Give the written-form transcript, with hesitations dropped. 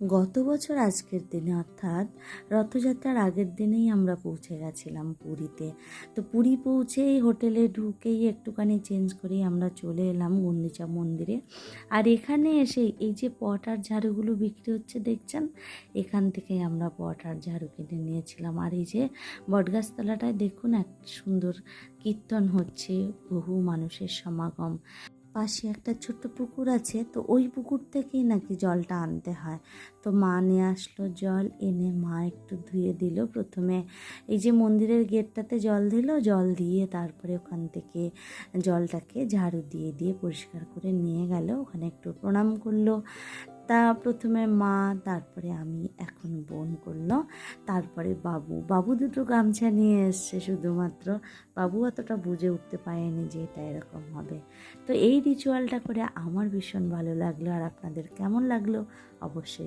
গত বছর আজকের দিনে অর্থাৎ রথযাত্রার আগের দিনেই আমরা পৌঁছে গেছিলাম পুরীতে। তো পুরী পৌঁছেই হোটেলে ঢুকেই একটুখানি চেঞ্জ করেই আমরা চলে এলাম গুন্ডিচা মন্দিরে। আর এখানে এসে এই যে পট আর ঝাড়ুগুলো বিক্রি হচ্ছে দেখছেন, এখান থেকেই আমরা পট আর ঝাড়ু কিনে নিয়েছিলাম। আর এই যে বটগাছতলাটায় দেখুন এক সুন্দর কীর্তন হচ্ছে, বহু মানুষের সমাগম। পাশে একটা ছোট্ট পুকুর আছে, তো ওই পুকুর থেকেই নাকি জলটা আনতে হয়। তো মা নিয়ে আসলো জল, এনে মা একটু ধুয়ে দিল। প্রথমে এই যে মন্দিরের গেটটাতে জল দিল, জল দিয়ে তারপরে ওখান থেকে জলটাকে ঝাড়ু দিয়ে দিয়ে পরিষ্কার করে নিয়ে গেল। ওখানে একটু প্রণাম করলো। তা প্রথমে মা, তারপরে আমি, এখন বোন করলো, তারপরে বাবু দুটো গামছা নিয়ে এসছে শুধুমাত্র। বাবু অতটা বুঝে উঠতে পারেনি যে এটা এরকম হবে। তো এই রিচুয়ালটা করে আমার ভীষণ ভালো লাগলো। আর আপনাদের কেমন লাগলো অবশ্যই